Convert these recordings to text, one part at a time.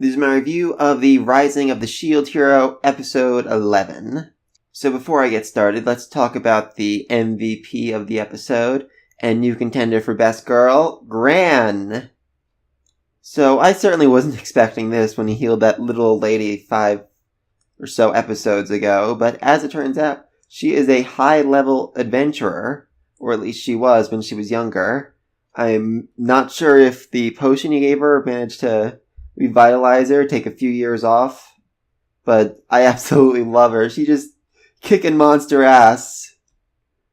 This is my review of the Rising of the Shield Hero, episode 11. So before I get started, let's talk about the MVP of the episode and new contender for Best Girl, Gran. So I certainly wasn't expecting this when he healed that little old lady 5 or so episodes ago, but as it turns out, she is a high-level adventurer, or at least she was when she was younger. I'm not sure if the potion you gave her managed to revitalize her, take a few years off, but I absolutely love her. She just kicking monster ass.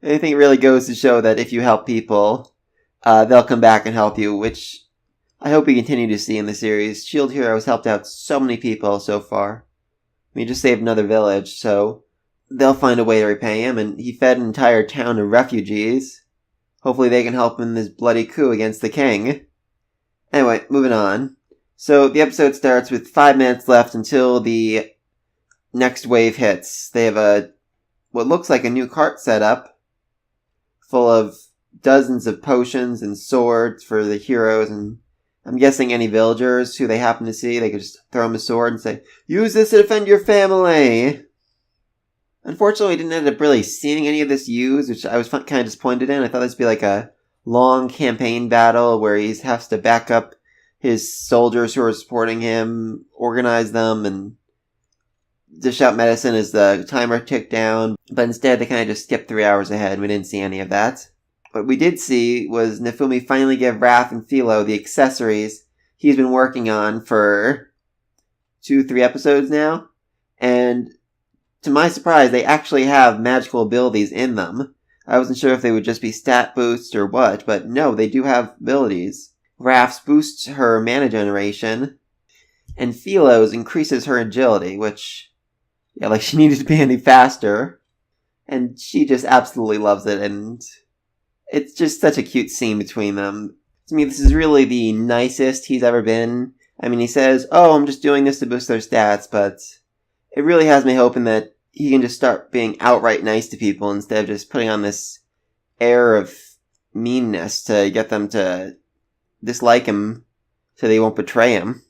I think it really goes to show that if you help people, they'll come back and help you, which I hope we continue to see in the series. Shield Hero has helped out so many people so far. We just saved another village, so they'll find a way to repay him, and he fed an entire town of refugees. Hopefully they can help him in this bloody coup against the king. Anyway, moving on. So the episode starts with 5 minutes left until the next wave hits. They have what looks like a new cart set up, full of dozens of potions and swords for the heroes, and I'm guessing any villagers who they happen to see, they could just throw them a sword and say, "Use this to defend your family!" Unfortunately, I didn't end up really seeing any of this used, which I was kind of disappointed in. I thought this would be like a long campaign battle where he has to back up his soldiers who are supporting him, organize them, and dish out medicine as the timer ticked down. But instead, they kind of just skipped 3 hours ahead. We didn't see any of that. What we did see was Nefumi finally give Raph and Philo the accessories he's been working on for 2-3 episodes now. And to my surprise, they actually have magical abilities in them. I wasn't sure if they would just be stat boosts or what, but no, they do have abilities. Raph's boosts her mana generation, and Philo's increases her agility, which, she needed to be any faster. And she just absolutely loves it, and it's just such a cute scene between them. To me, this is really the nicest he's ever been. I mean, he says, "Oh, I'm just doing this to boost their stats," but it really has me hoping that he can just start being outright nice to people instead of just putting on this air of meanness to get them to dislike him so they won't betray him.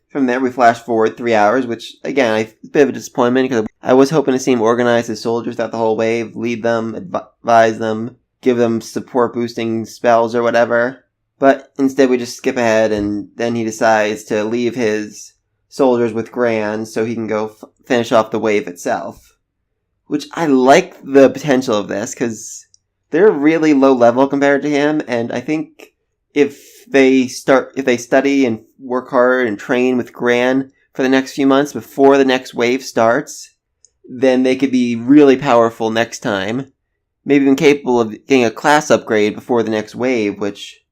From there, we flash forward 3 hours, which, again, a bit of a disappointment because I was hoping to see him organize his soldiers throughout the whole wave, lead them, advise them, give them support boosting spells or whatever. But instead, we just skip ahead, and then he decides to leave his soldiers with Gran so he can go finish off the wave itself. Which I like the potential of this, because they're really low level compared to him, and I think if they study and work hard and train with Gran for the next few months before the next wave starts, then they could be really powerful next time. Maybe even capable of getting a class upgrade before the next wave, which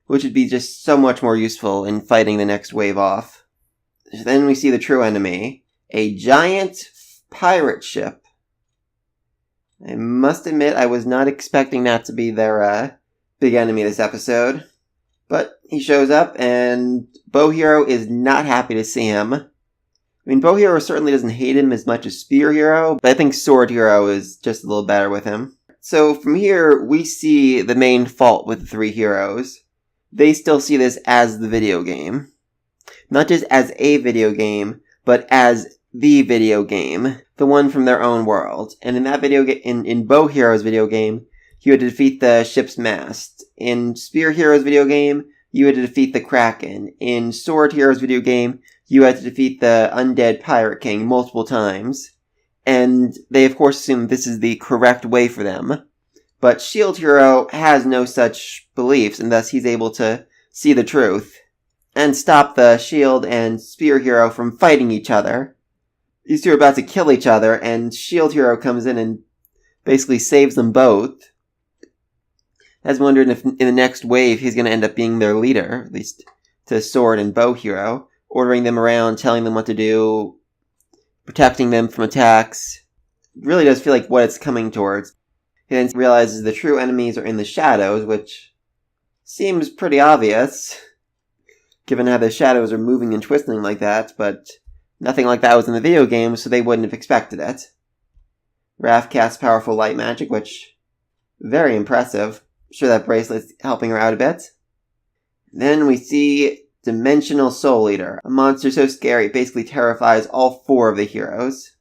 would be just so much more useful in fighting the next wave off. Then we see the true enemy, a giant pirate ship. I must admit, I was not expecting that to be their big enemy this episode. But he shows up, and Bow Hero is not happy to see him. I mean, Bow Hero certainly doesn't hate him as much as Spear Hero, but I think Sword Hero is just a little better with him. So from here, we see the main fault with the 3 heroes. They still see this as the video game. Not just as a video game, but as the video game. The one from their own world. And in that video in Bow Hero's video game, you had to defeat the ship's mast. In Spear Hero's video game, you had to defeat the Kraken. In Sword Hero's video game, you had to defeat the undead Pirate King multiple times. And they of course assume this is the correct way for them. But Shield Hero has no such beliefs, and thus he's able to see the truth and stop the Shield and Spear Hero from fighting each other. These two are about to kill each other, and Shield Hero comes in and basically saves them both. I was wondering if in the next wave he's going to end up being their leader, at least to Sword and Bow Hero, ordering them around, telling them what to do, protecting them from attacks. It really does feel like what it's coming towards. He then realizes the true enemies are in the shadows, which seems pretty obvious, given how the shadows are moving and twisting like that, but nothing like that was in the video game, so they wouldn't have expected it. Raph casts powerful light magic, which, very impressive. I'm sure that bracelet's helping her out a bit. Then we see Dimensional Soul Eater, a monster so scary it basically terrifies all 4 of the heroes.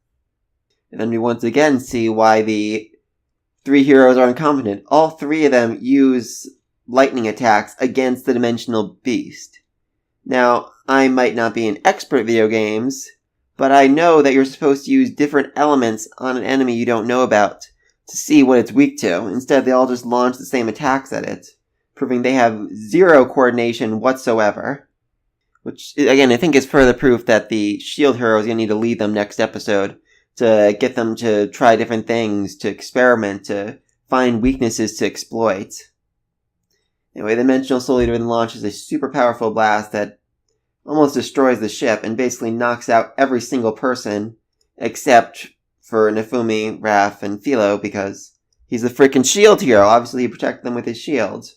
And then we once again see why the 3 heroes are incompetent. All 3 of them use lightning attacks against the Dimensional Beast. Now, I might not be an expert at video games, but I know that you're supposed to use different elements on an enemy you don't know about to see what it's weak to. Instead, they all just launch the same attacks at it, proving they have 0 coordination whatsoever. Which, again, I think is further proof that the shield hero is going to need to lead them next episode to get them to try different things, to experiment, to find weaknesses to exploit. Anyway, the Dimensional Soul Eater then launches a super powerful blast that almost destroys the ship and basically knocks out every single person except for Nefumi, Raph, and Philo because he's the freaking shield hero. Obviously, he protected them with his shield.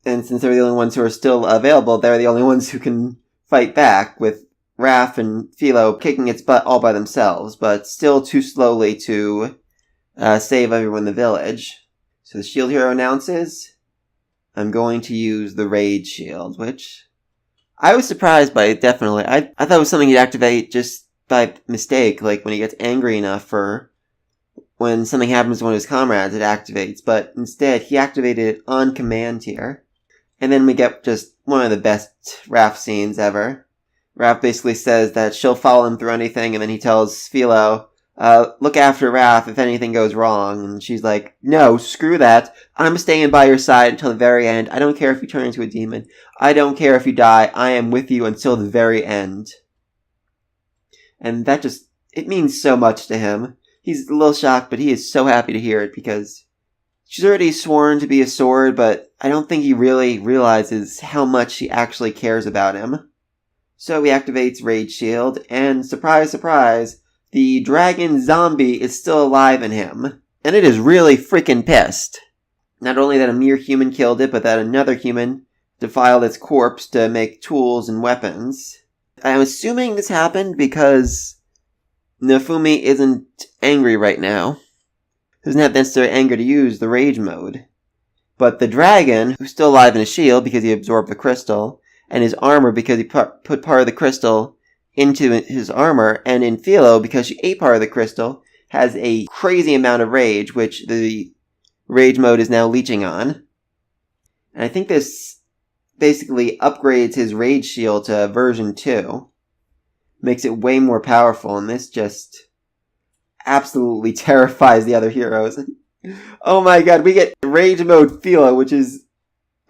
And since they're the only ones who are still available, they're the only ones who can fight back, with Raph and Philo kicking its butt all by themselves, but still too slowly to save everyone in the village. So the shield hero announces, I'm going to use the Rage Shield, which I was surprised by it, definitely. I thought it was something he'd activate just by mistake, like when he gets angry enough for when something happens to one of his comrades, it activates, but instead he activated it on command here. And then we get just one of the best Raph scenes ever. Raph basically says that she'll follow him through anything, and then he tells Philo, look after Raph if anything goes wrong. And she's like, no, screw that. I'm staying by your side until the very end. I don't care if you turn into a demon. I don't care if you die. I am with you until the very end. And that just, it means so much to him. He's a little shocked, but he is so happy to hear it because she's already sworn to be a sword, but I don't think he really realizes how much she actually cares about him. So he activates Rage Shield, and surprise, surprise, the dragon zombie is still alive in him. And it is really freaking pissed. Not only that a mere human killed it, but that another human defiled its corpse to make tools and weapons. I'm assuming this happened because Nefumi isn't angry right now. Doesn't have necessary anger to use the rage mode. But the dragon, who's still alive in his shield because he absorbed the crystal, and his armor because he put part of the crystal into his armor, and in Philo because she ate part of the crystal, has a crazy amount of rage, which the rage mode is now leeching on. And I think this basically upgrades his rage shield to version 2. Makes it way more powerful, and this just absolutely terrifies the other heroes. Oh my god, we get Rage Mode Philo, which is,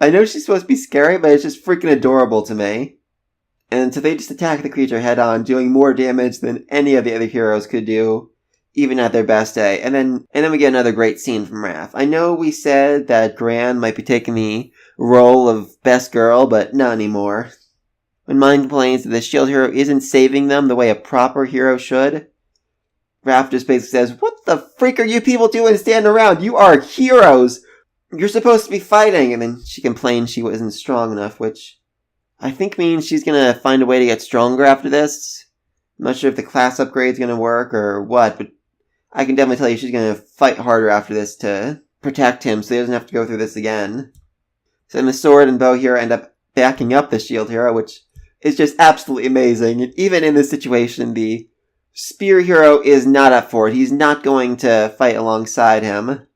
I know she's supposed to be scary, but it's just freaking adorable to me. And so they just attack the creature head on, doing more damage than any of the other heroes could do, even at their best day. And then we get another great scene from Raph. I know we said that Gran might be taking the role of best girl, but not anymore. When Mind complains that the shield hero isn't saving them the way a proper hero should, Raph just basically says, what the freak are you people doing standing around? You are heroes! You're supposed to be fighting! And then she complains she wasn't strong enough, which I think means she's gonna find a way to get stronger after this. I'm not sure if the class upgrade's gonna work or what, but I can definitely tell you she's gonna fight harder after this to protect him so he doesn't have to go through this again. So then the sword and bow hero end up backing up the shield hero, which is just absolutely amazing. And even in this situation, the spear hero is not up for it. He's not going to fight alongside him.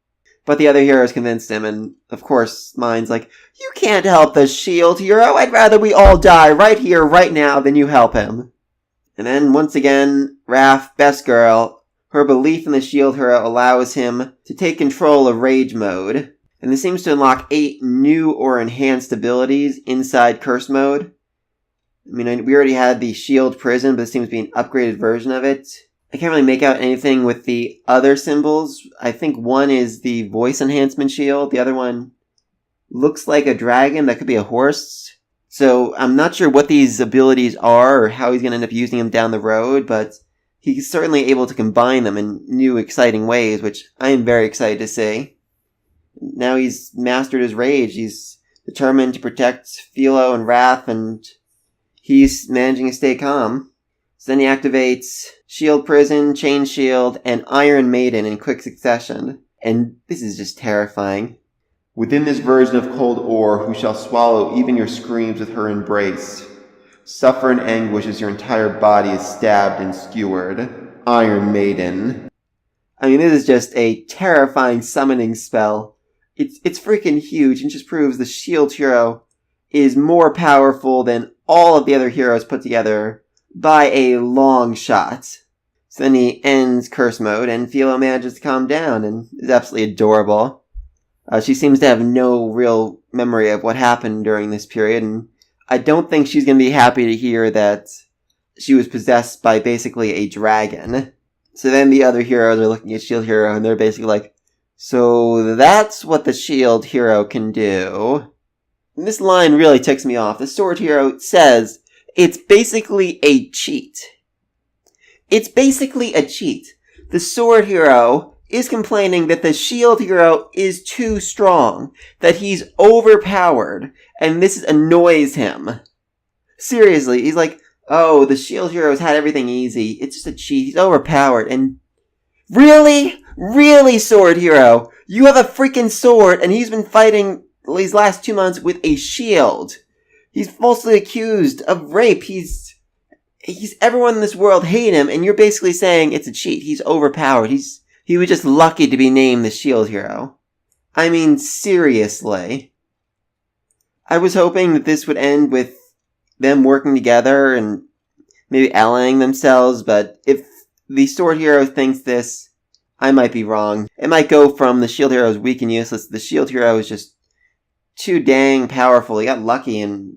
But the other heroes convinced him, and of course, Mind's like, you can't help the shield hero. I'd rather we all die right here, right now, than you help him. And then, once again, Raph, best girl, her belief in the shield hero allows him to take control of Rage Mode. And this seems to unlock 8 new or enhanced abilities inside Curse Mode. I mean, we already had the Shield Prison, but this seems to be an upgraded version of it. I can't really make out anything with the other symbols. I think one is the voice enhancement shield. The other one looks like a dragon. That could be a horse. So I'm not sure what these abilities are or how he's going to end up using them down the road, but he's certainly able to combine them in new, exciting ways, which I am very excited to see. Now he's mastered his rage. He's determined to protect Philo and Raph, and he's managing to stay calm. So then he activates Shield Prison, Chain Shield, and Iron Maiden in quick succession. And this is just terrifying. Within this version of cold ore, who shall swallow even your screams with her embrace. Suffer in anguish as your entire body is stabbed and skewered. Iron Maiden. I mean, this is just a terrifying summoning spell. It's freaking huge and just proves the shield hero is more powerful than all of the other heroes put together by a long shot. So then he ends curse mode and Philo manages to calm down and is absolutely adorable. She seems to have no real memory of what happened during this period, and I don't think she's going to be happy to hear that she was possessed by basically a dragon. So then the other heroes are looking at Shield Hero and they're basically like, so that's what the Shield Hero can do. And this line really ticks me off. The Sword Hero says it's basically a cheat. It's basically a cheat. The Sword Hero is complaining that the Shield Hero is too strong, that he's overpowered, and this annoys him. Seriously, he's like, oh, the Shield Hero's had everything easy. It's just a cheat. He's overpowered. And really? Really, Sword Hero? You have a freaking sword, and he's been fighting these last 2 months with a shield. He's falsely accused of rape. He's everyone in this world hate him, and you're basically saying it's a cheat. He's overpowered. He was just lucky to be named the Shield Hero. I mean, seriously. I was hoping that this would end with them working together and maybe allying themselves, but if the Sword Hero thinks this, I might be wrong. It might go from the Shield Hero is weak and useless. The Shield Hero is just too dang powerful. He got lucky and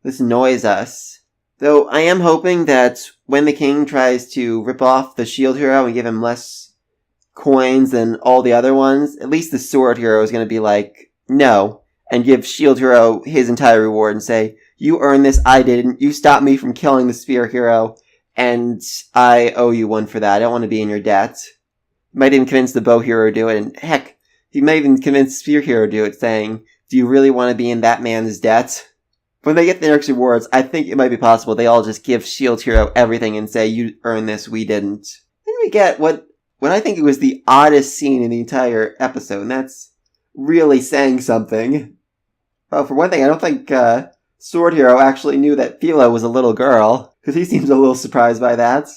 this annoys us. Though I am hoping that when the king tries to rip off the Shield Hero and give him less coins than all the other ones, at least the Sword Hero is going to be like, no, and give Shield Hero his entire reward and say, you earned this, I didn't. You stopped me from killing the Spear Hero, and I owe you one for that. I don't want to be in your debt. Might even convince the Bow Hero to do it, and heck, he might even convince Spear Hero to do it, saying, do you really want to be in that man's debt? When they get the next rewards, I think it might be possible they all just give Shield Hero everything and say, you earned this, we didn't. Then we get what I think it was the oddest scene in the entire episode, and that's really saying something. Well, for one thing, I don't think Sword Hero actually knew that Philo was a little girl, because he seems a little surprised by that.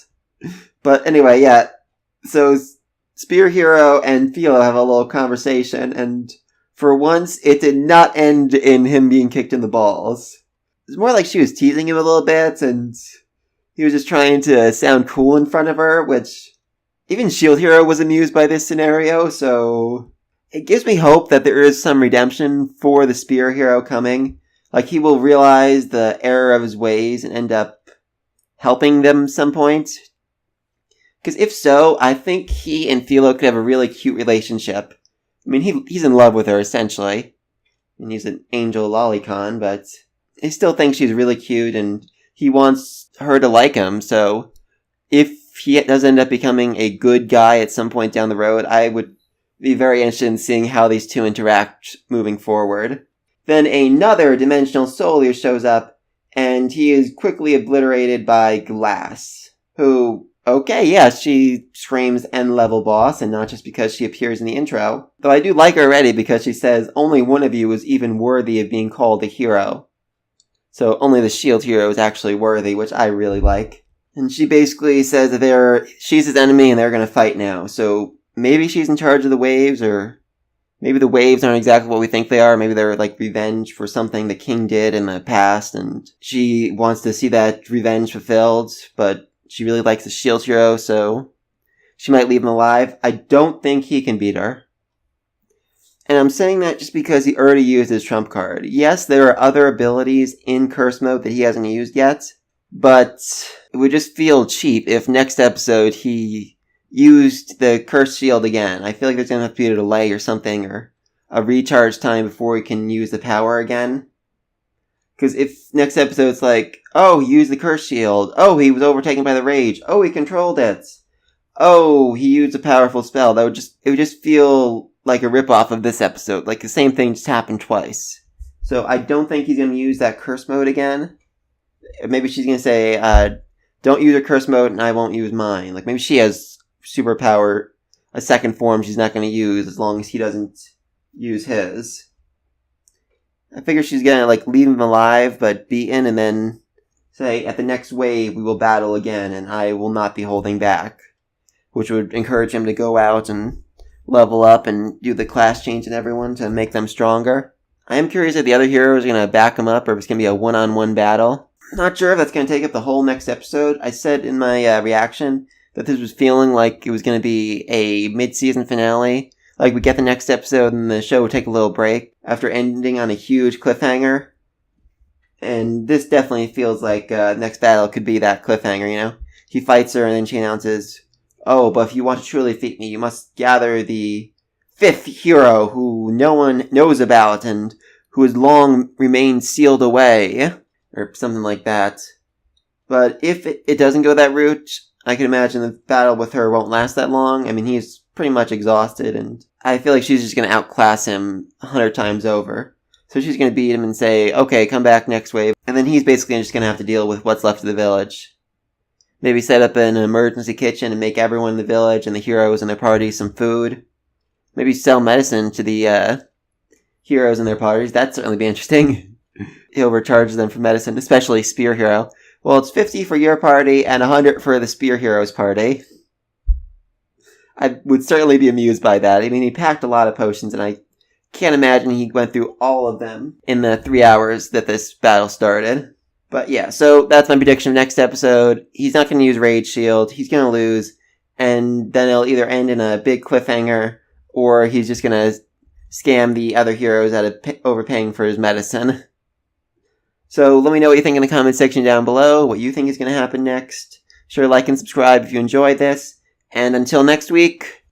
But anyway, yeah, so Spear Hero and Philo have a little conversation, and for once, it did not end in him being kicked in the balls. It's more like she was teasing him a little bit, and he was just trying to sound cool in front of her, which even Shield Hero was amused by this scenario, so it gives me hope that there is some redemption for the Spear Hero coming. Like, he will realize the error of his ways and end up helping them some point. Because if so, I think he and Philo could have a really cute relationship. I mean, he's in love with her, essentially. And he's an angel lolicon, but he still thinks she's really cute, and he wants her to like him, so if he does end up becoming a good guy at some point down the road, I would be very interested in seeing how these two interact moving forward. Then another Dimensional Soul shows up, and he is quickly obliterated by Glass, who, okay, yeah, she screams N-level boss, and not just because she appears in the intro. Though I do like her already because she says, only one of you is even worthy of being called a hero. So only the Shield Hero is actually worthy, which I really like. And she basically says that she's his enemy and they're gonna fight now. So maybe she's in charge of the waves, or maybe the waves aren't exactly what we think they are. Maybe they're like revenge for something the king did in the past, and she wants to see that revenge fulfilled, but she really likes the Shield Hero, so she might leave him alive. I don't think he can beat her. And I'm saying that just because he already used his trump card. Yes, there are other abilities in Curse Mode that he hasn't used yet, but it would just feel cheap if next episode he used the Curse Shield again. I feel like there's going to have to be a delay or something, or a recharge time before he can use the power again. Because if next episode's like, oh, he used the Curse Shield. Oh, he was overtaken by the Rage. Oh, he controlled it. Oh, he used a powerful spell. It would just feel like a ripoff of this episode. Like the same thing just happened twice. So I don't think he's going to use that Curse Mode again. Maybe she's going to say, don't use her Curse Mode and I won't use mine. Like maybe she has superpower, a second form she's not going to use as long as he doesn't use his. I figure she's gonna, leave him alive, but beaten, and then say, at the next wave, we will battle again, and I will not be holding back. Which would encourage him to go out and level up and do the class change in everyone to make them stronger. I am curious if the other heroes are going to back him up, or if it's going to be a one-on-one battle. Not sure if that's going to take up the whole next episode. I said in my reaction that this was feeling like it was going to be a mid-season finale. We get the next episode and the show would take a little break after ending on a huge cliffhanger. And this definitely feels like next battle could be that cliffhanger, He fights her and then she announces, "Oh, but if you want to truly defeat me, you must gather the 5th hero who no one knows about and who has long remained sealed away." Or something like that. But if it doesn't go that route, I can imagine the battle with her won't last that long. I mean, he's pretty much exhausted, and I feel like she's just going to outclass him 100 times over. So she's going to beat him and say, "Okay, come back next wave." And then he's basically just going to have to deal with what's left of the village. Maybe set up an emergency kitchen and make everyone in the village and the heroes and their party some food. Maybe sell medicine to the heroes and their parties. That'd certainly be interesting. He'll recharge them for medicine, especially Spear Hero. Well, it's 50 for your party and 100 for the Spear Hero's party. I would certainly be amused by that. I mean, he packed a lot of potions, and I can't imagine he went through all of them in the 3 hours that this battle started. But yeah, so that's my prediction of next episode. He's not going to use Rage Shield. He's going to lose, and then it'll either end in a big cliffhanger, or he's just going to scam the other heroes out of overpaying for his medicine. So let me know what you think in the comment section down below, what you think is going to happen next. Sure, like and subscribe if you enjoyed this. And until next week...